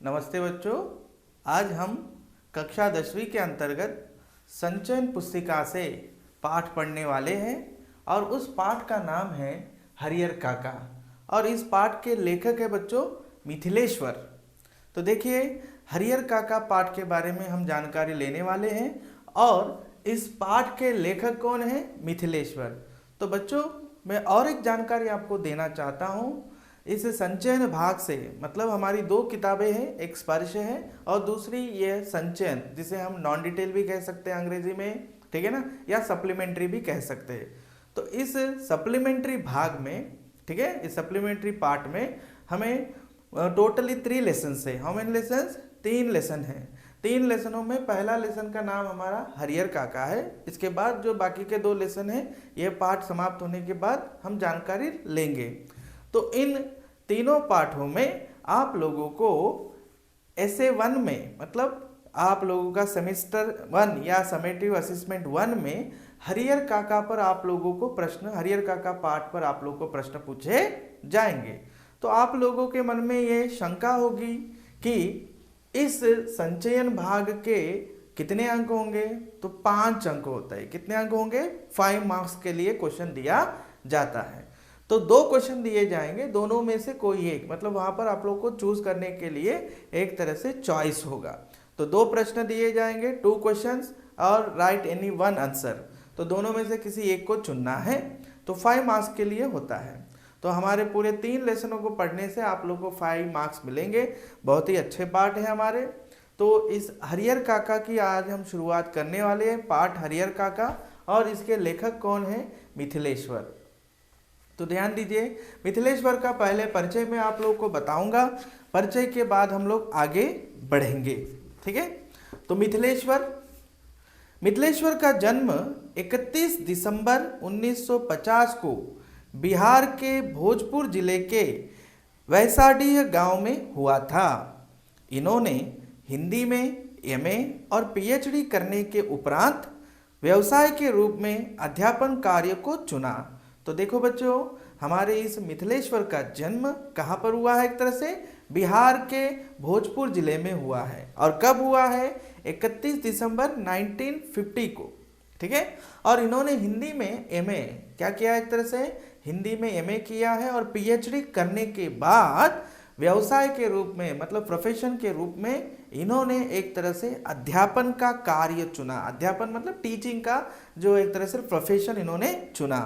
नमस्ते बच्चों। आज हम कक्षा 10वीं के अंतर्गत संचयन पुस्तिका से पाठ पढ़ने वाले हैं और उस पाठ का नाम है हरियर काका। और इस पाठ के लेखक है बच्चों मिथिलेश्वर। तो देखिए, हरियर काका पाठ के बारे में हम जानकारी लेने वाले हैं और इस पाठ के लेखक कौन है? मिथिलेश्वर। तो बच्चों, मैं और एक जानकारी आपको देना चाहता हूँ। इस संचयन भाग से मतलब हमारी दो किताबें हैं, एक स्पर्श है और दूसरी ये संचयन, जिसे हम नॉन डिटेल भी कह सकते हैं अंग्रेजी में, ठीक है ना, या सप्लीमेंट्री भी कह सकते हैं। तो इस सप्लीमेंट्री भाग में, ठीक है, इस सप्लीमेंट्री पार्ट में हमें टोटली 3 लेसन है। How many lesson? 3 लेसन है। 3 लेसनों में पहला लेसन का नाम हमारा हरियर काका है। इसके बाद जो बाकी के 2 लेसन है, ये पाठ समाप्त होने के बाद हम जानकारी लेंगे। तो इन तीनों पाठों में आप लोगों को एसे 1 में, मतलब आप लोगों का सेमेस्टर 1 या समेटिव असेसमेंट 1 में हरियर काका पर आप लोगों को प्रश्न, हरियर काका पाठ पर आप लोगों को प्रश्न पूछे जाएंगे। तो आप लोगों के मन में ये शंका होगी कि इस संचयन भाग के कितने अंक होंगे? तो 5 अंक होता है। कितने अंक होंगे? 5 मार्क्स के लिए क्वेश्चन दिया जाता है। तो 2 क्वेश्चन दिए जाएंगे, दोनों में से कोई एक, मतलब वहां पर आप लोग को चूज करने के लिए एक तरह से चॉइस होगा। तो 2 प्रश्न दिए जाएंगे, 2 क्वेश्चंस, और राइट एनी 1 आंसर। तो दोनों में से किसी एक को चुनना है। तो 5 मार्क्स के लिए होता है। तो हमारे पूरे 3 लेसनों को पढ़ने से आप लोग को 5 मार्क्स मिलेंगे। बहुत ही अच्छे पाठ है हमारे। तो इस हरियर काका की आज हम शुरुआत करने वाले हैं, पाठ हरियर काका। और इसके लेखक कौन है? मिथिलेश्वर। तो ध्यान दीजिए, मिथिलेश्वर का पहले परिचय मैं आप लोगों को बताऊंगा, परिचय के बाद हम लोग आगे बढ़ेंगे, ठीक है। तो मिथिलेश्वर का जन्म 31 दिसंबर 1950 को बिहार के भोजपुर जिले के वैसाडीह गांव में हुआ था। इन्होंने हिंदी में एमए और पीएचडी करने के उपरांत व्यवसाय के रूप में अध्यापन कार्य को चुना। तो देखो बच्चों, हमारे इस मिथिलेश्वर का जन्म कहाँ पर हुआ है? एक तरह से बिहार के भोजपुर जिले में हुआ है। और कब हुआ है? 31 दिसंबर 1950 को, ठीक है। और इन्होंने हिंदी में एमए क्या किया? एक तरह से हिंदी में एमए किया है और पीएचडी करने के बाद व्यवसाय के रूप में, मतलब प्रोफेशन के रूप में, इन्होंने एक तरह से अध्यापन का कार्य चुना। अध्यापन मतलब टीचिंग का जो एक तरह से प्रोफेशन इन्होंने चुना।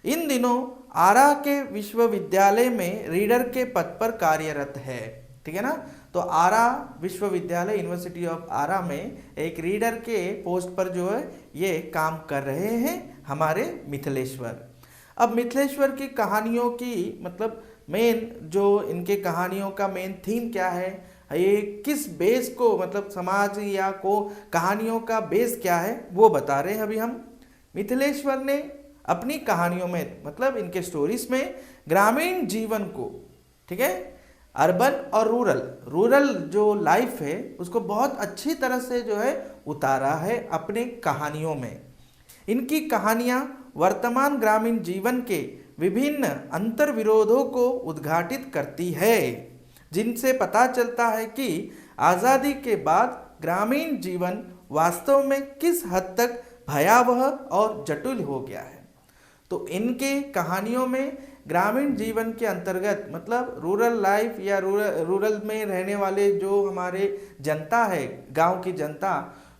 इन दिनों आरा के विश्वविद्यालय में रीडर के पद पर कार्यरत है, ठीक है ना। तो आरा विश्वविद्यालय, यूनिवर्सिटी ऑफ आरा में एक रीडर के पोस्ट पर जो है ये काम कर रहे हैं हमारे मिथिलेश्वर। अब मिथिलेश्वर की कहानियों की, मतलब मेन जो इनके कहानियों का मेन थीम क्या है, ये किस बेस को, मतलब समाज या को कहानियों का बेस क्या है, वो बता रहे हैं अभी हम। मिथिलेश्वर ने अपनी कहानियों में, मतलब इनके स्टोरीज में, ग्रामीण जीवन को, ठीक है, अर्बन और रूरल जो लाइफ है उसको बहुत अच्छी तरह से जो है उतारा है अपने कहानियों में। इनकी कहानियां वर्तमान ग्रामीण जीवन के विभिन्न अंतर विरोधों को उद्घाटित करती है, जिनसे पता चलता है कि आज़ादी के बाद ग्रामीण जीवन वास्तव में किस हद तक भयावह और जटिल हो गया है। तो इनके कहानियों में ग्रामीण जीवन के अंतर्गत, मतलब रूरल लाइफ या रूरल में रहने वाले जो हमारे जनता है, गांव की जनता,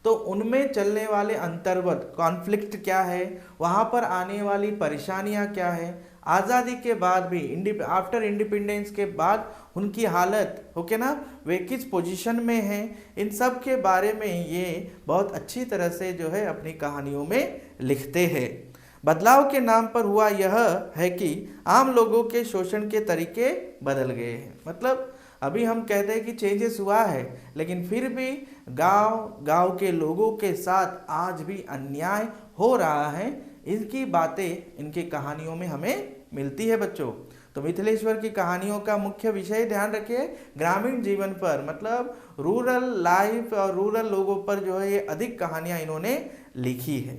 तो उनमें चलने वाले अंतर्गत कॉन्फ्लिक्ट क्या है, वहाँ पर आने वाली परेशानियाँ क्या है, आज़ादी के बाद भी, आफ्टर इंडिपेंडेंस के बाद उनकी हालत, ओके ना, वे किस पोजीशन में हैं, इन सब के बारे में ये बहुत अच्छी तरह से जो है अपनी कहानियों में लिखते हैं। बदलाव के नाम पर हुआ यह है कि आम लोगों के शोषण के तरीके बदल गए हैं। मतलब अभी हम कहते हैं कि चेंजेस हुआ है, लेकिन फिर भी गांव के लोगों के साथ आज भी अन्याय हो रहा है। इनकी बातें इनकी कहानियों में हमें मिलती है बच्चों। तो मिथिलेश्वर की कहानियों का मुख्य विषय, ध्यान रखिए, ग्रामीण जीवन पर, मतलब रूरल लाइफ और रूरल लोगों पर जो है ये अधिक कहानियां इन्होंने लिखी है,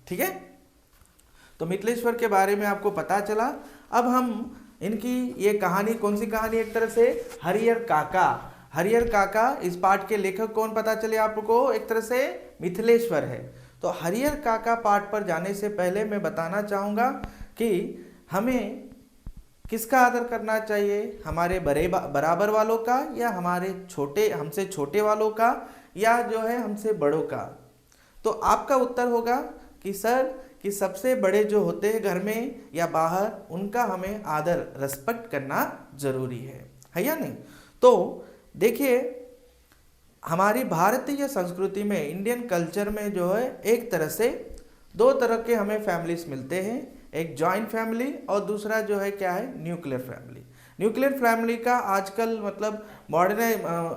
ठीक है। तो मिथिलेश्वर के बारे में आपको पता चला। अब हम इनकी ये कहानी, कौन सी कहानी? एक तरह से हरियर काका। हरिहर काका, इस पाठ के लेखक कौन पता चले आपको, एक तरह से मिथिलेश्वर है। तो हरिहर काका पाठ पर जाने से पहले मैं बताना चाहूँगा कि हमें किसका आदर करना चाहिए, हमारे बराबर वालों का या हमारे हमसे छोटे वालों का या जो है हमसे बड़ों का। तो आपका उत्तर होगा कि सर कि सबसे बड़े जो होते हैं घर में या बाहर, उनका हमें आदर रिस्पेक्ट करना जरूरी है या नहीं। तो देखिए, हमारी भारतीय संस्कृति में, इंडियन कल्चर में जो है एक तरह से दो तरह के हमें फैमिलीज मिलते हैं, एक जॉइंट फैमिली और दूसरा जो है क्या है, न्यूक्लियर फैमिली। न्यूक्लियर फैमिली का आजकल मतलब मॉडर्न,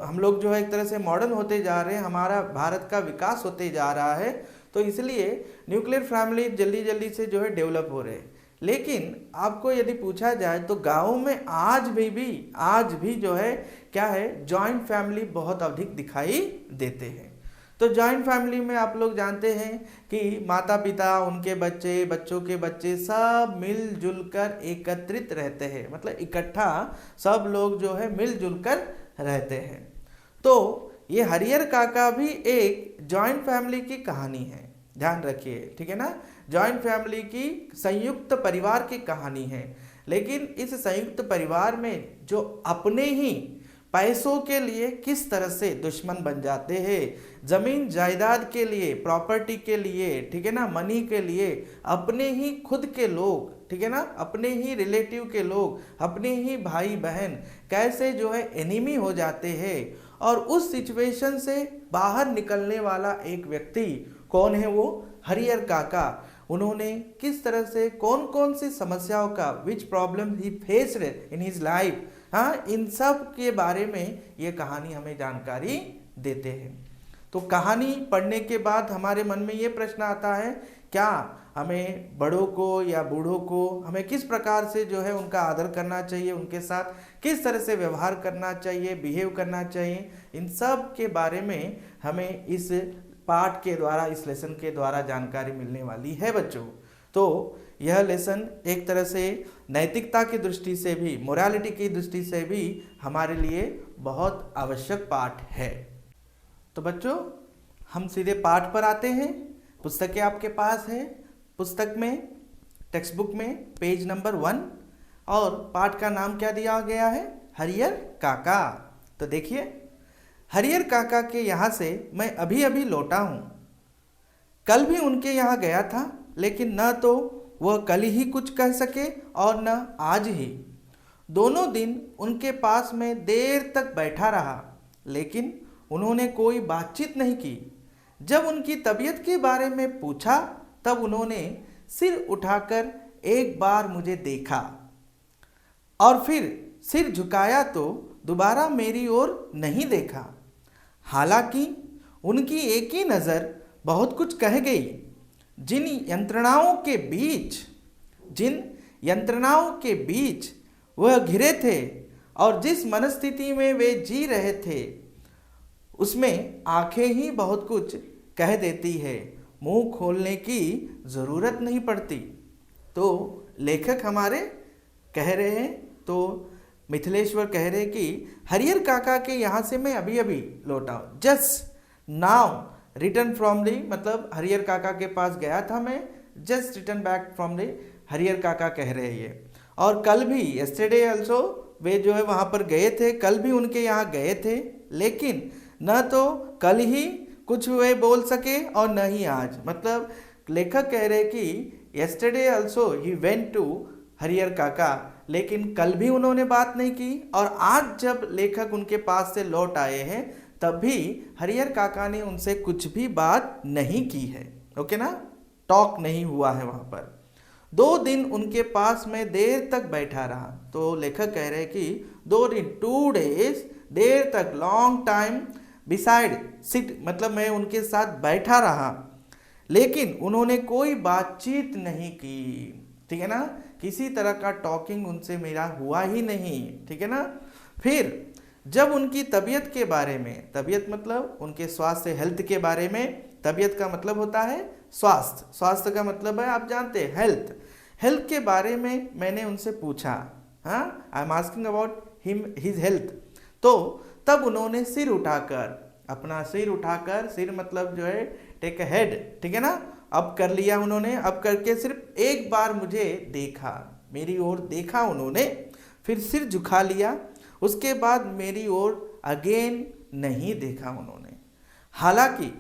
हम लोग जो है एक तरह से मॉडर्न होते जा रहे हैं, हमारा भारत का विकास होते जा रहा है, तो इसलिए न्यूक्लियर फैमिली जल्दी जल्दी से जो है डेवलप हो रहे हैं। लेकिन आपको यदि पूछा जाए तो गाँव में आज भी जो है क्या है, जॉइंट फैमिली बहुत अधिक दिखाई देते हैं। तो जॉइंट फैमिली में आप लोग जानते हैं कि माता पिता, उनके बच्चे, बच्चों के बच्चे सब मिलजुल कर एकत्रित रहते हैं, मतलब इकट्ठा सब लोग जो है मिलजुल कर रहते हैं। तो ये हरिहर काका भी एक जॉइंट फैमिली की कहानी है, ध्यान रखिए, ठीक है ना। जॉइंट फैमिली की, संयुक्त परिवार की कहानी है। लेकिन इस संयुक्त परिवार में जो अपने ही पैसों के लिए किस तरह से दुश्मन बन जाते हैं, जमीन जायदाद के लिए, प्रॉपर्टी के लिए, ठीक है ना, मनी के लिए, अपने ही खुद के लोग, ठीक है ना, अपने ही रिलेटिव के लोग, अपने ही भाई बहन कैसे जो है एनिमी हो जाते हैं। और उस सिचुएशन से बाहर निकलने वाला एक व्यक्ति कौन है, वो हरिहर काका। उन्होंने किस तरह से कौन कौन सी समस्याओं का, which problem he faced in his life, हाँ, इन सब के बारे में ये कहानी हमें जानकारी देते हैं। तो कहानी पढ़ने के बाद हमारे मन में ये प्रश्न आता है, क्या हमें बड़ों को या बूढ़ों को हमें किस प्रकार से जो है उनका आदर करना चाहिए, उनके साथ किस तरह से व्यवहार करना चाहिए, बिहेव करना चाहिए, इन सब के बारे में हमें इस पाठ के द्वारा, इस लेसन के द्वारा जानकारी मिलने वाली है बच्चों। तो यह लेसन एक तरह से नैतिकता की दृष्टि से भी, मोरालिटी की दृष्टि से भी हमारे लिए बहुत आवश्यक पाठ है। तो बच्चों, हम सीधे पाठ पर आते हैं। पुस्तकें आपके पास है, पुस्तक में, टेक्स्ट बुक में पेज नंबर 1, और पाठ का नाम क्या दिया गया है, हरिहर काका। तो देखिए, हरिहर काका के यहाँ से मैं अभी अभी लौटा हूँ। कल भी उनके यहाँ गया था, लेकिन न तो वह कल ही कुछ कह सके और न आज ही। दोनों दिन उनके पास में देर तक बैठा रहा, लेकिन उन्होंने कोई बातचीत नहीं की। जब उनकी तबीयत के बारे में पूछा तब उन्होंने सिर उठाकर एक बार मुझे देखा और फिर सिर झुकाया तो दोबारा मेरी ओर नहीं देखा। हालांकि उनकी एक ही नज़र बहुत कुछ कह गई। जिन यंत्रणाओं के बीच वह घिरे थे और जिस मनस्थिति में वे जी रहे थे, उसमें आंखें ही बहुत कुछ कह देती है, मुंह खोलने की ज़रूरत नहीं पड़ती। तो लेखक हमारे कह रहे हैं, तो मिथिलेश्वर कह रहे हैं कि हरिहर काका के यहाँ से मैं अभी अभी लौटा हूँ, just now return from the, मतलब हरिहर काका के पास गया था मैं, just return back from the, Harihar काका कह रहे हैं ये। और कल भी, यस्टरडे ऑल्सो, वे जो है वहाँ पर गए थे, कल भी उनके यहाँ गए थे, लेकिन न तो कल ही कुछ वे बोल सके और न ही आज। मतलब लेखक कह रहे कि yesterday also he went to Harihar Kaka, लेकिन कल भी उन्होंने बात नहीं की, और आज जब लेखक उनके पास से लौट आए हैं तब भी हरिहर काका ने उनसे कुछ भी बात नहीं की है। ओके ना, टॉक नहीं हुआ है वहाँ पर। 2 दिन उनके पास में देर तक बैठा रहा। तो लेखक कह रहे हैं कि 2 दिन, 2 days, देर तक, लॉन्ग टाइम, बिसाइड सिट, मतलब मैं उनके साथ बैठा रहा, लेकिन उन्होंने कोई बातचीत नहीं की। ठीक है ना, किसी तरह का टॉकिंग उनसे मेरा हुआ ही नहीं। ठीक है ना। फिर जब उनकी तबीयत के बारे में, तबीयत मतलब उनके स्वास्थ्य, हेल्थ के बारे में, तबीयत का मतलब होता है स्वास्थ्य, स्वास्थ्य का मतलब है आप जानते हैं हेल्थ, हेल्थ के बारे में मैंने उनसे पूछा, हाँ, I am asking about his health. तो तब उन्होंने सिर उठाकर, अपना सिर उठाकर, सिर मतलब जो है टेक अ हेड, ठीक है ना, अब कर लिया उन्होंने, अब करके सिर्फ एक बार मुझे देखा, मेरी ओर देखा उन्होंने, फिर सिर झुका लिया, उसके बाद मेरी ओर अगेन नहीं देखा उन्होंने। हालांकि,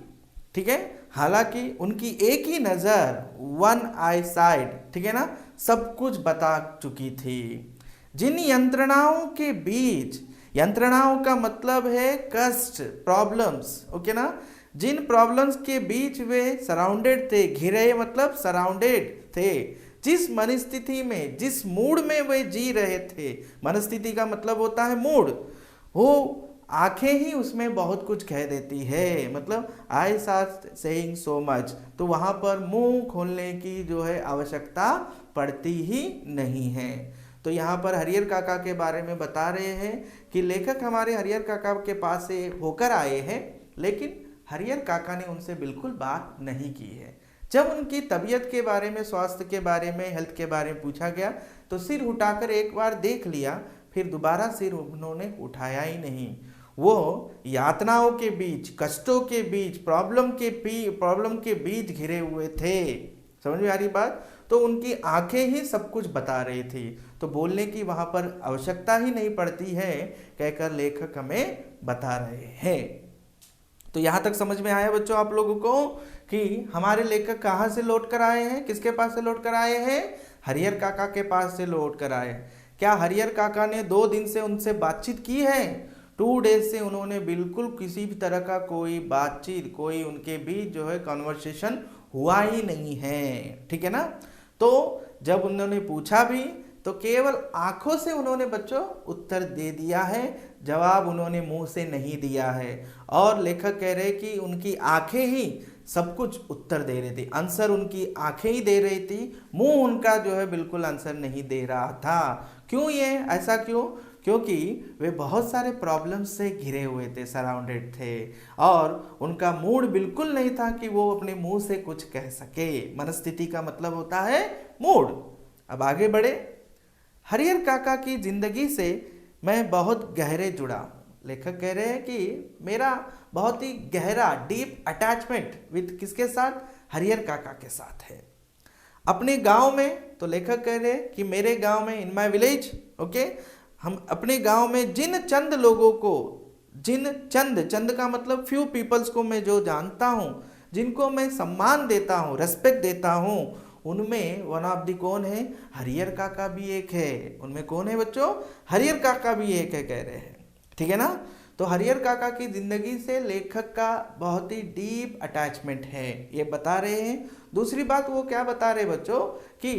ठीक है, हालांकि उनकी एक ही नज़र, वन आई साइड, ठीक है ना, सब कुछ बता चुकी थी। जिन यंत्रणाओं के बीच, यंत्रणाओं का मतलब है कष्ट, प्रॉब्लम्स, ओके ना, जिन प्रॉब्लम्स के बीच वे सराउंडेड थे, घिरे मतलब सराउंडेड थे, जिस मनस्थिति में, जिस मूड में वे जी रहे थे, मनस्थिति का मतलब होता है मूड, वो आंखें ही उसमें बहुत कुछ कह देती है, मतलब eyes are saying so much, तो वहाँ पर मुंह खोलने की जो है आवश्यकता पड़ती ही नहीं है। तो यहाँ पर हरिहर काका के बारे में बता रहे हैं कि लेखक हमारे हरिहर काका के पास से होकर आए हैं, लेकिन हरिहर काका ने उनसे बिल्कुल बात नहीं की है। जब उनकी तबीयत के बारे में, स्वास्थ्य के बारे में, हेल्थ के बारे में पूछा गया तो सिर उठाकर एक बार देख लिया, फिर दोबारा सिर उन्होंने उठाया ही नहीं। वो यातनाओं के बीच, कष्टों के बीच, प्रॉब्लम के बीच घिरे हुए थे। समझ में आ रही बात? तो उनकी आंखें ही सब कुछ बता रही थी, तो बोलने की वहाँ पर आवश्यकता ही नहीं पड़ती है, कहकर लेखक हमें बता रहे हैं। तो यहाँ तक समझ में आया बच्चों आप लोगों को कि हमारे लेखक कहाँ से लौट कर आए हैं, किसके पास से लौट कर आए हैं? हरिहर काका के पास से लौट कर आए। क्या हरिहर काका ने 2 दिन से उनसे बातचीत की है? 2 डेज से उन्होंने बिल्कुल किसी भी तरह का कोई बातचीत, कोई उनके बीच जो है कन्वर्सेशन हुआ ही नहीं है, ठीक है ना। तो जब उन्होंने पूछा भी तो केवल आंखों से उन्होंने बच्चों उत्तर दे दिया है, जवाब उन्होंने मुंह से नहीं दिया है। और लेखक कह रहे कि उनकी आंखें ही सब कुछ उत्तर दे रही थी, आंसर उनकी आंखें ही दे रही थी, मुंह उनका जो है बिल्कुल आंसर नहीं दे रहा था। क्यों ये ऐसा क्यों? क्योंकि वे बहुत सारे प्रॉब्लम्स से घिरे हुए थे, सराउंडेड थे, और उनका मूड बिल्कुल नहीं था कि वो अपने मुंह से कुछ कह सके। मनस्थिति का मतलब होता है मूड। अब आगे बढ़े। हरिहर काका की जिंदगी से मैं बहुत गहरे जुड़ा हूँ। लेखक कह रहे हैं कि मेरा बहुत ही गहरा, डीप अटैचमेंट विद किसके साथ? हरिहर काका के साथ है। अपने गांव में, तो लेखक कह रहे हैं कि मेरे गांव में, इन माय विलेज, ओके, हम अपने गांव में जिन चंद लोगों को, जिन चंद का मतलब फ्यू पीपल्स को मैं जो जानता हूँ, जिनको मैं सम्मान देता हूँ, रेस्पेक्ट देता हूँ, उनमें वन ऑफ दी कौन है? हरिहर काका भी एक है। उनमें कौन है बच्चों? हरिहर काका भी एक है, कह रहे हैं, ठीक है ना। तो हरिहर काका की जिंदगी से लेखक का बहुत ही डीप अटैचमेंट है, ये बता रहे हैं। दूसरी बात वो क्या बता रहे बच्चों कि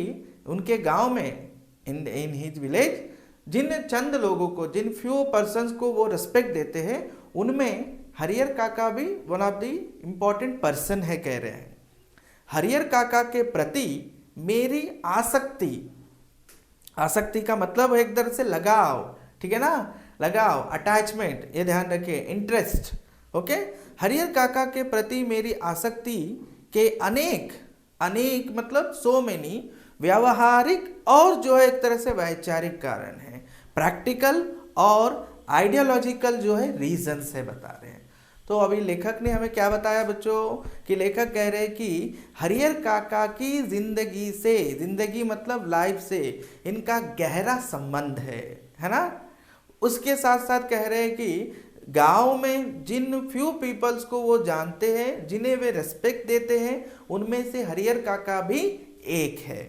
उनके गांव में, इन हिज विलेज, जिन चंद लोगों को, जिन फ्यू पर्सन्स को वो रिस्पेक्ट देते हैं, उनमें हरिहर काका भी one of the important person है, कह रहे हैं। हरिहर काका के प्रति मेरी आसक्ति, आसक्ति का मतलब एक तरह से लगाव, ठीक है ना, लगाव, अटैचमेंट, ये ध्यान रखिए, इंटरेस्ट, ओके। हरिहर काका के प्रति मेरी आसक्ति के अनेक मतलब सो मेनी व्यावहारिक और जो है एक तरह से वैचारिक कारण है, प्रैक्टिकल और आइडियोलॉजिकल जो है रीजंस है, बता रहे हैं। तो अभी लेखक ने हमें क्या बताया बच्चों कि लेखक कह रहे हैं कि हरिहर काका की जिंदगी से, जिंदगी मतलब लाइफ से इनका गहरा संबंध है ना। उसके साथ साथ कह रहे हैं कि गांव में जिन फ्यू पीपल्स को वो जानते हैं, जिन्हें वे रेस्पेक्ट देते हैं, उनमें से हरिहर काका भी एक है।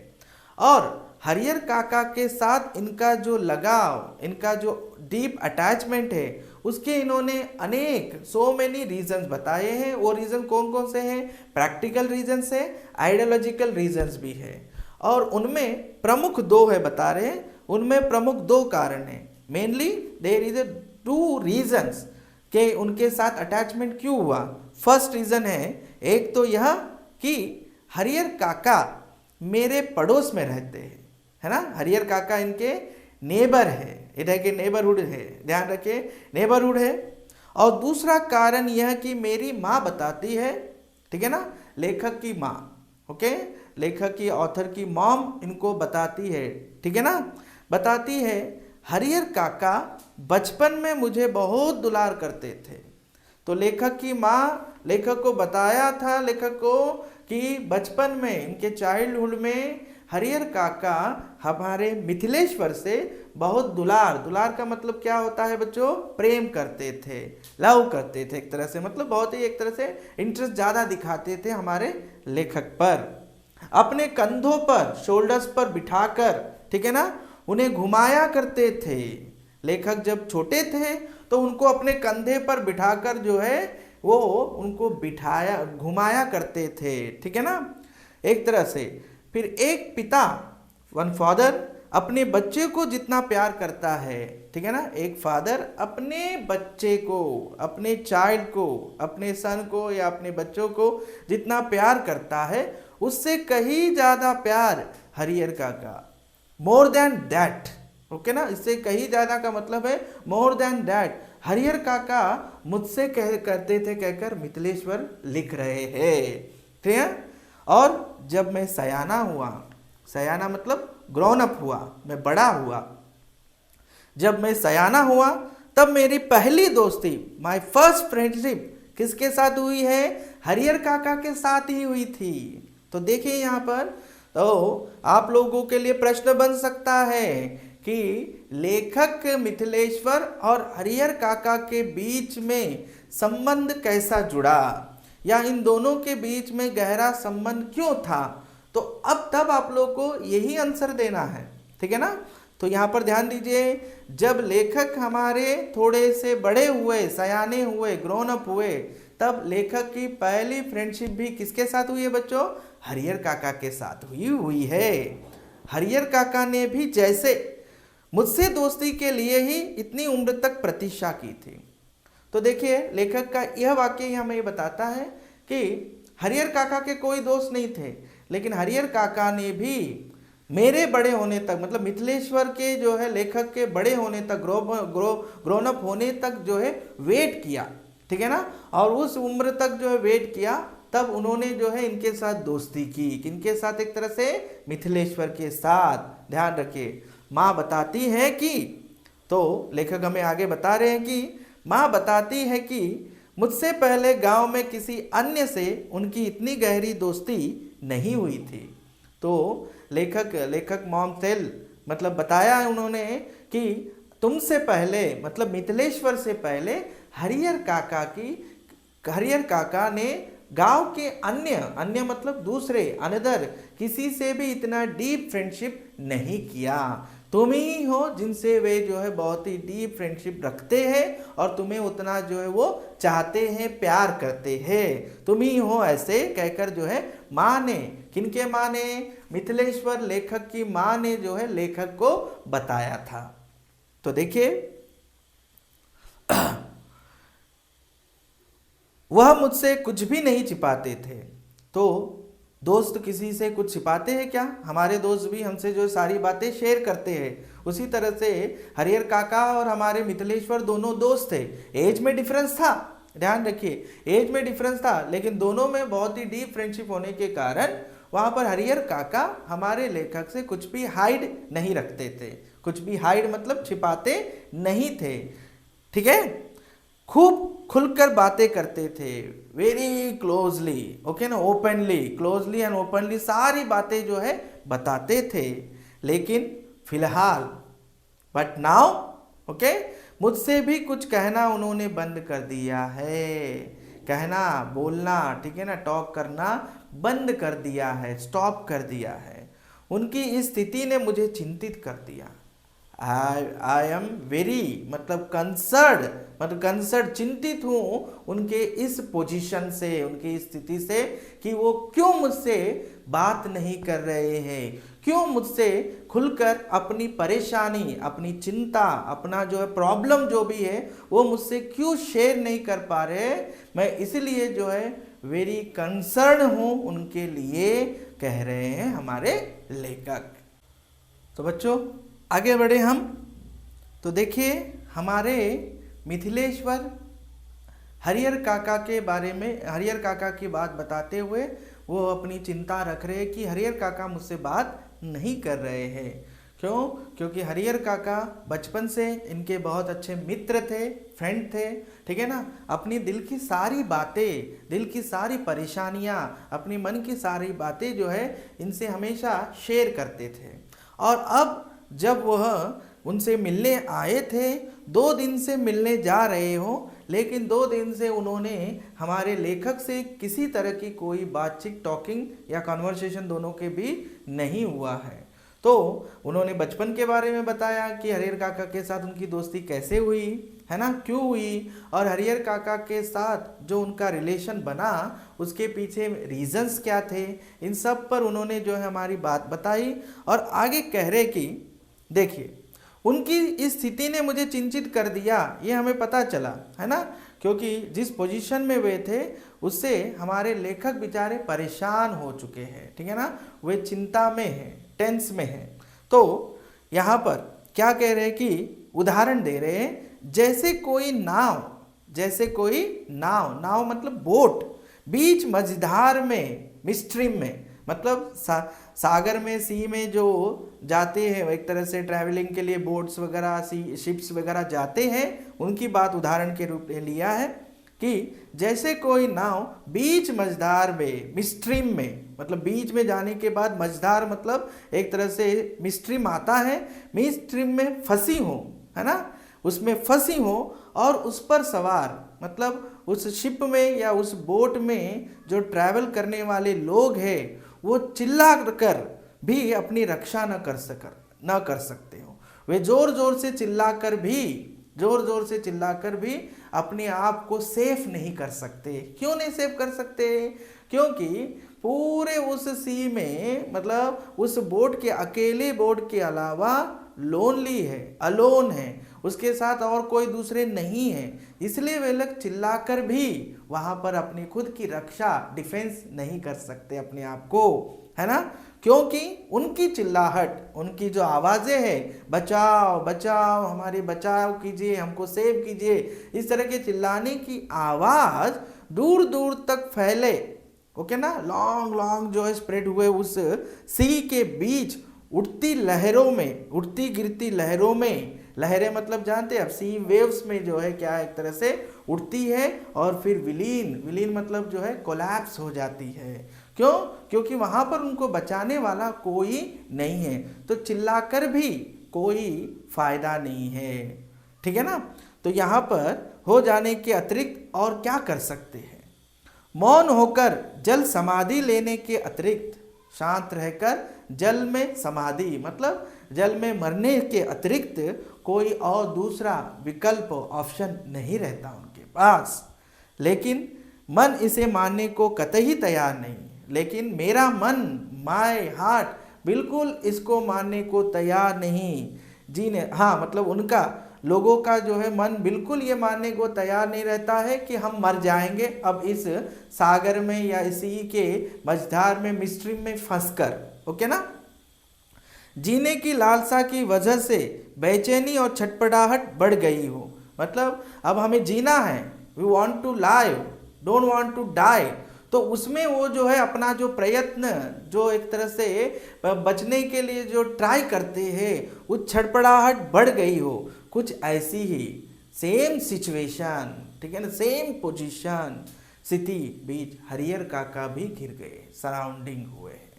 और हरिहर काका के साथ इनका जो लगाव, इनका जो डीप अटैचमेंट है, उसके इन्होंने अनेक सो मेनी रीजंस बताए हैं। वो रीजन कौन कौन से हैं? प्रैक्टिकल रीजंस है, आइडियोलॉजिकल रीजंस भी है, और उनमें प्रमुख 2 है, बता रहे हैं। उनमें प्रमुख 2 कारण हैं। मेनली देयर इज 2 रीजंस कि उनके साथ अटैचमेंट क्यों हुआ। फर्स्ट रीजन है, एक तो यह कि हरिहर काका मेरे पड़ोस में रहते हैं, है ना। हरिहर काका इनके नेबर है, इधर के नेबरहुड है, ध्यान रखिए, नेबरहुड है। और दूसरा कारण यह कि मेरी माँ बताती है, ठीक है ना, लेखक की माँ, ओके, लेखक की, ऑथर की मॉम इनको बताती है, ठीक है ना, बताती है हरियर काका बचपन में मुझे बहुत दुलार करते थे। तो लेखक की माँ लेखक को बताया था, लेखक को, कि बचपन में, इनके चाइल्डहुड में हरियर काका हमारे मिथिलेश्वर से बहुत दुलार, दुलार का मतलब क्या होता है बच्चों, प्रेम करते थे, लव करते थे एक तरह से, मतलब बहुत ही एक तरह से इंटरेस्ट ज़्यादा दिखाते थे हमारे लेखक पर। अपने कंधों पर, शोल्डर्स पर बिठाकर, ठीक है ना, उन्हें घुमाया करते थे। लेखक जब छोटे थे तो उनको अपने कंधे पर बिठाकर जो है वो उनको बिठाया, घुमाया करते थे, ठीक है ना, एक तरह से। फिर एक पिता, वन फादर, अपने बच्चे को जितना प्यार करता है, ठीक है ना, एक फादर अपने बच्चे को, अपने चाइल्ड को, अपने सन को या अपने बच्चों को जितना प्यार करता है, उससे कहीं ज़्यादा प्यार हरियर काका, मोर देन दैट, ओके ना, इससे कहीं ज़्यादा का मतलब है मोर देन दैट, हरियर काका मुझसे करते थे, कहकर मिथिलेश्वर लिख रहे हैं, ठीक है। और जब मैं सयाना हुआ, सयाना मतलब ग्रोन अप हुआ, मैं बड़ा हुआ, जब मैं सयाना हुआ तब मेरी पहली दोस्ती, माय फर्स्ट फ्रेंडशिप किसके साथ हुई है, हरियर काका के साथ ही हुई थी। तो देखिए यहाँ पर, तो आप लोगों के लिए प्रश्न बन सकता है कि लेखक मिथिलेश्वर और हरियर काका के बीच में संबंध कैसा जुड़ा, या इन दोनों के बीच में गहरा संबंध क्यों था। तो अब तब आप लोग को यही आंसर देना है, ठीक है ना। तो यहाँ पर ध्यान दीजिए, जब लेखक हमारे थोड़े से बड़े हुए, सयाने हुए, ग्रोन अप हुए, तब लेखक की पहली फ्रेंडशिप भी किसके साथ हुई है बच्चों, हरियर काका के साथ हुई है। हरियर काका ने भी जैसे मुझसे दोस्ती के लिए ही इतनी उम्र तक प्रतीक्षा की थी। तो देखिए लेखक का यह वाक्य हमें ये बताता है कि हरियर काका के कोई दोस्त नहीं थे, लेकिन हरियर काका ने भी मेरे बड़े होने तक, मतलब मिथिलेश्वर के जो है लेखक के बड़े होने तक, ग्रोन अप होने तक जो है वेट किया, ठीक है ना, और उस उम्र तक जो है वेट किया, तब उन्होंने जो है इनके साथ दोस्ती की, किनके साथ, एक तरह से मिथिलेश्वर के साथ। ध्यान रखिए, माँ बताती है कि, तो लेखक हमें आगे बता रहे हैं कि माँ बताती है कि मुझसे पहले गांव में किसी अन्य से उनकी इतनी गहरी दोस्ती नहीं हुई थी। तो लेखक मॉम टेल, मतलब बताया उन्होंने कि तुमसे पहले, मतलब मिथिलेश्वर से पहले हरियर काका ने गांव के अन्य मतलब दूसरे, अनदर किसी से भी इतना डीप फ्रेंडशिप नहीं किया। तुम ही हो जिनसे वे जो है बहुत ही डीप फ्रेंडशिप रखते हैं और तुम्हें उतना जो है वो चाहते हैं, प्यार करते हैं, तुम ही हो, ऐसे कहकर जो है माँ ने, किनके माँ ने, मिथिलेश्वर लेखक की माँ ने जो है लेखक को बताया था। तो देखिए वह मुझसे कुछ भी नहीं छिपाते थे। तो दोस्त किसी से कुछ छिपाते हैं क्या, हमारे दोस्त भी हमसे जो सारी बातें शेयर करते हैं। उसी तरह से हरियर काका और हमारे मिथिलेश्वर दोनों दोस्त थे, एज में डिफरेंस था, ध्यान रखिए एज में डिफरेंस था, लेकिन दोनों में बहुत ही डीप फ्रेंडशिप होने के कारण वहाँ पर हरियर काका हमारे लेखक से कुछ भी हाइड नहीं रखते थे, कुछ भी हाइड मतलब छिपाते नहीं थे, ठीक है, खूब खुलकर बातें करते थे, वेरी क्लोजली, ओके ना, ओपनली, क्लोजली एंड ओपनली सारी बातें जो है बताते थे। लेकिन फिलहाल, बट नाउ, ओके, मुझसे भी कुछ कहना उन्होंने बंद कर दिया है, कहना, बोलना, ठीक है ना, टॉक करना बंद कर दिया है, स्टॉप कर दिया है। उनकी इस स्थिति ने मुझे चिंतित कर दिया। आई एम वेरी, मतलब कंसर्ड, मतलब कंसर्ड, चिंतित हूँ उनके इस पोजीशन से, उनकी स्थिति से, कि वो क्यों मुझसे बात नहीं कर रहे हैं, क्यों मुझसे खुलकर अपनी परेशानी, अपनी चिंता, अपना जो है प्रॉब्लम जो भी है वो मुझसे क्यों शेयर नहीं कर पा रहे। मैं इसलिए जो है वेरी कंसर्न हूँ उनके लिए, कह रहे हैं हमारे लेखक। तो बच्चों आगे बढ़े हम। तो देखिए हमारे मिथिलेश्वर हरियर काका के बारे में, हरियर काका की बात बताते हुए वो अपनी चिंता रख रहे हैं कि हरियर काका मुझसे बात नहीं कर रहे हैं, क्यों? क्योंकि हरिहर काका बचपन से इनके बहुत अच्छे मित्र थे, फ्रेंड थे, ठीक है ना। अपनी दिल की सारी बातें, दिल की सारी परेशानियां, अपनी मन की सारी बातें जो है इनसे हमेशा शेयर करते थे। और अब जब वह उनसे मिलने आए थे, 2 दिन से मिलने जा रहे हो, लेकिन 2 दिन से उन्होंने हमारे लेखक से किसी तरह की कोई बातचीत, टॉकिंग या कन्वर्सेशन दोनों के भी नहीं हुआ है। तो उन्होंने बचपन के बारे में बताया कि हरिहर काका के साथ उनकी दोस्ती कैसे हुई, है ना, क्यों हुई, और हरिहर काका के साथ जो उनका रिलेशन बना उसके पीछे रीजंस क्या थे। इन सब पर उन्होंने जो है हमारी बात बताई और आगे कह रहे कि देखिए, उनकी इस स्थिति ने मुझे चिंतित कर दिया, ये हमें पता चला, है ना, क्योंकि जिस पोजीशन में वे थे उससे हमारे लेखक बेचारे परेशान हो चुके हैं, ठीक है ना, वे चिंता में हैं, टेंस में हैं। तो यहाँ पर क्या कह रहे हैं कि उदाहरण दे रहे हैं, जैसे कोई नाव, जैसे कोई नाव, नाव मतलब बोट, बीच मझधार में, मिस्ट्रीम में, मतलब सागर में, सी में जो जाते हैं, एक तरह से ट्रैवलिंग के लिए बोट्स वगैरह, सी शिप्स वगैरह जाते हैं, उनकी बात उदाहरण के रूप में लिया है कि जैसे कोई नाव बीच मझधार में, मिस्ट्रीम में, मतलब बीच में जाने के बाद मझधार मतलब एक तरह से मिस्ट्रीम आता है, मिस्ट्रीम में फंसी हो, है ना, उसमें फंसी हो और उस पर सवार, मतलब उस शिप में या उस बोट में जो ट्रैवल करने वाले लोग हैं वो चिल्ला कर भी अपनी रक्षा न कर सकते हो। वे जोर जोर से चिल्लाकर भी अपने आप को सेफ नहीं कर सकते। क्यों नहीं सेफ कर सकते? क्योंकि पूरे उस सी में, मतलब उस बोट के, अकेले बोट के अलावा लोनली है, अलोन है, उसके साथ और कोई दूसरे नहीं है, इसलिए वे लोग चिल्लाकर भी वहां पर अपनी खुद की रक्षा, डिफेंस नहीं कर सकते अपने आप को, है ना, क्योंकि उनकी चिल्लाहट, उनकी जो आवाजें हैं, बचाओ बचाओ, हमारे बचाव कीजिए, हमको सेव कीजिए, इस तरह के चिल्लाने की आवाज दूर दूर तक फैले, ओके ना, लॉन्ग लॉन्ग जो है स्प्रेड हुए उस सी के बीच, उठती लहरों में, उठती गिरती लहरों में, लहरें मतलब जानते हैं आप, सी वेव्स में जो है क्या एक तरह से उठती है और फिर विलीन मतलब जो है कोलैप्स हो जाती है। क्यों? क्योंकि वहां पर उनको बचाने वाला कोई नहीं है, तो चिल्लाकर भी कोई फायदा नहीं है, ठीक है ना। तो यहाँ पर हो जाने के अतिरिक्त और क्या कर सकते हैं? मौन होकर जल समाधि लेने के अतिरिक्त, शांत रहकर जल में समाधि मतलब जल में मरने के अतिरिक्त कोई और दूसरा विकल्प, ऑप्शन नहीं रहता उनके पास। लेकिन मन इसे मानने को कतई तैयार नहीं, लेकिन मेरा मन, माय हार्ट, बिल्कुल इसको मानने को तैयार नहीं। हाँ, मतलब उनका, लोगों का जो है मन बिल्कुल ये मानने को तैयार नहीं रहता है कि हम मर जाएंगे अब इस सागर में या इसी के मझधार में, मिस्ट्रीम में फंसकर, ओके ना। जीने की लालसा की वजह से बेचैनी और छटपटाहट बढ़ गई हो, मतलब अब हमें जीना है, we want to live, don't want to die, तो उसमें वो जो है अपना जो प्रयत्न, जो एक तरह से बचने के लिए जो ट्राई करते हैं, वो छटपटाहट बढ़ गई हो। कुछ ऐसी ही सेम सिचुएशन, ठीक है ना, सेम पोजीशन, स्थिति बीच हरिहर काका भी घिर गए, सराउंडिंग हुए हैं।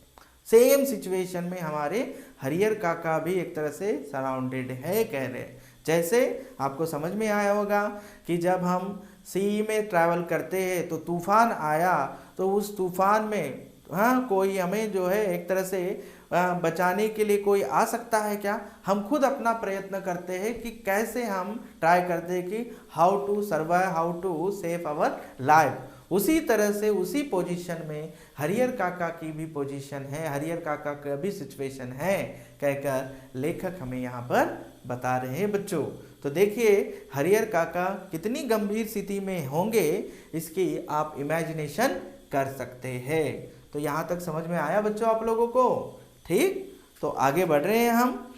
सेम सिचुएशन में हमारे हरिहर काका भी एक तरह से सराउंडेड है, कह रहे। जैसे आपको समझ में आया होगा कि जब हम सी में ट्रैवल करते हैं तो तूफान आया, तो उस तूफान में हाँ कोई हमें जो है एक तरह से बचाने के लिए कोई आ सकता है क्या? हम खुद अपना प्रयत्न करते हैं कि कैसे हम ट्राई करते हैं कि how to survive, how to save our life. उसी तरह से उसी पोजीशन में हरिहर काका की भी पोजीशन है, हरिहर काका का भी सिचुएशन है, कहकर लेखक हमें यहाँ पर बता रहे हैं बच्चों। तो देखिए हरिहर काका कितनी गंभीर स्थिति में होंगे, इसकी आप इमेजिनेशन कर सकते हैं। तो यहाँ तक समझ में आया बच्चों आप लोगों को? ठीक, तो आगे बढ़ रहे हैं हम।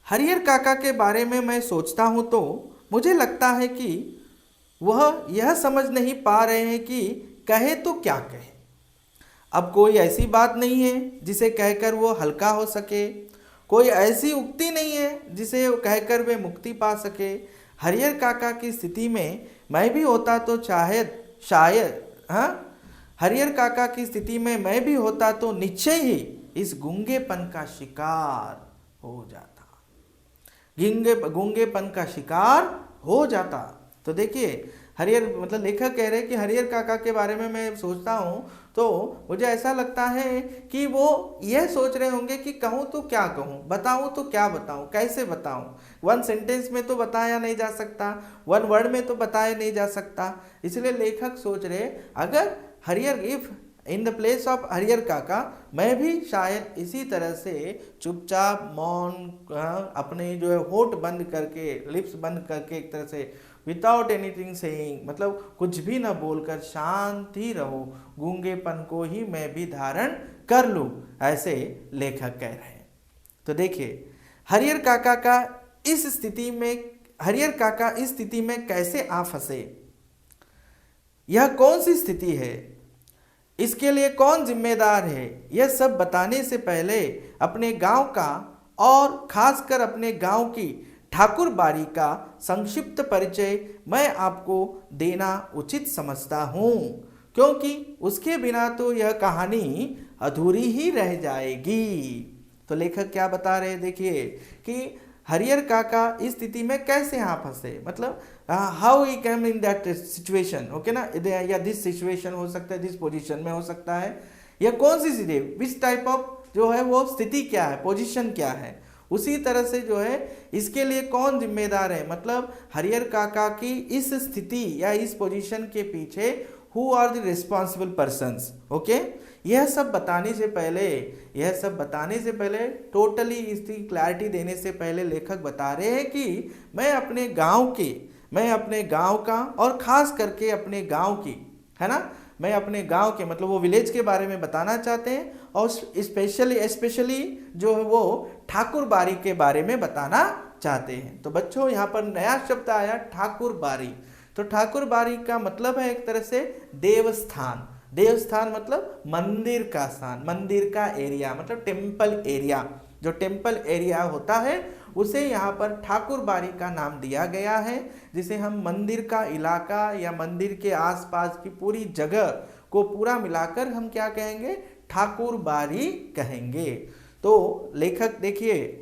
हरिहर काका के बारे में मैं सोचता हूँ तो मुझे लगता है कि वह यह समझ नहीं पा रहे हैं कि कहे तो क्या कहे। अब कोई ऐसी बात नहीं है जिसे कहकर वो हल्का हो सके। कोई ऐसी उक्ति नहीं है जिसे कहकर वे मुक्ति पा सके। हरिहर काका की स्थिति में मैं भी होता तो शायद हाँ, हरिहर काका की स्थिति में मैं भी होता तो निश्चय ही इस गूंगेपन का शिकार हो जाता, गूंगेपन का शिकार हो जाता। तो देखिए हरिहर मतलब लेखक कह रहे हैं कि हरिहर काका के बारे में मैं सोचता हूँ तो मुझे ऐसा लगता है कि वो यह सोच रहे होंगे कि कहूँ तो क्या कहूँ, बताऊँ तो क्या बताऊँ, कैसे बताऊँ। वन सेंटेंस में तो बताया नहीं जा सकता, वन वर्ड में तो बताया नहीं जा सकता। इसलिए लेखक सोच रहे अगर Harihar if in the place of Harihar काका मैं भी शायद इसी तरह से चुपचाप मौन अपने जो है होठ बंद करके, लिप्स बंद करके, एक तरह से विदाउट एनीथिंग सेइंग, मतलब कुछ भी ना बोलकर शांत ही रहो, गूंगेपन को ही मैं भी धारण कर लूं, ऐसे लेखक कह रहे हैं। तो देखिए हरिहर काका इस स्थिति में कैसे आ फंसे, यह कौन सी स्थिति है, इसके लिए कौन जिम्मेदार है, यह सब बताने से पहले अपने गांव का और खासकर अपने गांव की ठाकुर बाड़ी का संक्षिप्त परिचय मैं आपको देना उचित समझता हूँ, क्योंकि उसके बिना तो यह कहानी अधूरी ही रह जाएगी। तो लेखक क्या बता रहे हैं, देखिए कि हरिहर काका इस स्थिति में कैसे यहाँ फंसे, मतलब how he came in that situation, okay ना, या दिस सिचुएशन हो सकता है, दिस पोजीशन में हो सकता है। यह कौन सी स्थिति, विच टाइप ऑफ जो है वो स्थिति क्या है, पोजीशन क्या है, उसी तरह से जो है इसके लिए कौन जिम्मेदार है, मतलब हरिहर काका की इस स्थिति या इस पोजीशन के पीछे who are the responsible persons, okay. यह सब बताने से पहले टोटली इसकी क्लैरिटी देने से पहले लेखक बता रहे हैं कि मैं अपने गांव का और खास करके अपने गांव की, है ना, मैं अपने गांव के मतलब वो विलेज के बारे में बताना चाहते हैं, और स्पेशली जो है वो ठाकुर बाड़ी के बारे में बताना चाहते हैं। तो बच्चों यहाँ पर नया शब्द आया ठाकुर बाड़ी। तो ठाकुर बाड़ी का मतलब है एक तरह से देवस्थान, देवस्थान मतलब मंदिर का स्थान, मंदिर का एरिया, मतलब टेम्पल एरिया। जो टेम्पल एरिया होता है उसे यहाँ पर ठाकुर बाड़ी का नाम दिया गया है, जिसे हम मंदिर का इलाका या मंदिर के आसपास की पूरी जगह को पूरा मिलाकर हम क्या कहेंगे, ठाकुर बाड़ी कहेंगे। तो लेखक देखिए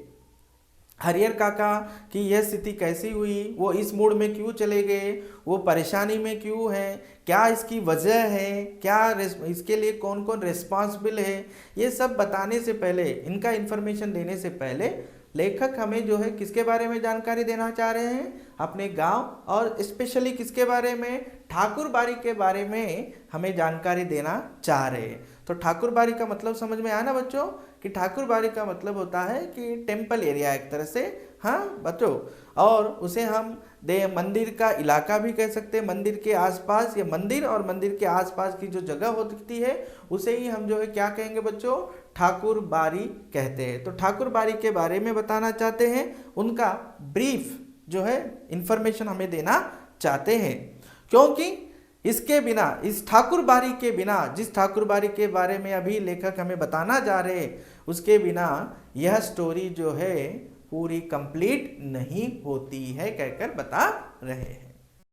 हरिहर काका की यह स्थिति कैसी हुई, वो इस मूड में क्यों चले गए, वो परेशानी में क्यों है, क्या इसकी वजह है, क्या इसके लिए कौन कौन रिस्पॉन्सिबल है, ये सब बताने से पहले, इनका इन्फॉर्मेशन देने से पहले लेखक हमें जो है किसके बारे में जानकारी देना चाह रहे हैं, अपने गांव और स्पेशली किसके बारे में, ठाकुर बाड़ी के बारे में हमें जानकारी देना चाह रहे हैं। तो ठाकुर बाड़ी का मतलब समझ में आया ना बच्चों, कि ठाकुर बाड़ी का मतलब होता है कि टेम्पल एरिया एक तरह से, हाँ बच्चों, और उसे हम मंदिर का इलाका भी कह सकते हैं, मंदिर के आसपास या मंदिर और मंदिर के आसपास की जो जगह होती है उसे ही हम जो है क्या कहेंगे बच्चों, ठाकुर बाड़ी कहते हैं। तो ठाकुर बाड़ी के बारे में बताना चाहते हैं, उनका ब्रीफ जो है इंफॉर्मेशन हमें देना चाहते हैं, क्योंकि इसके बिना, इस ठाकुर बाड़ी के बिना, जिस ठाकुर बाड़ी के बारे में अभी लेखक हमें बताना जा रहे हैं, उसके बिना यह स्टोरी जो है पूरी कंप्लीट नहीं होती है कहकर बता रहे हैं।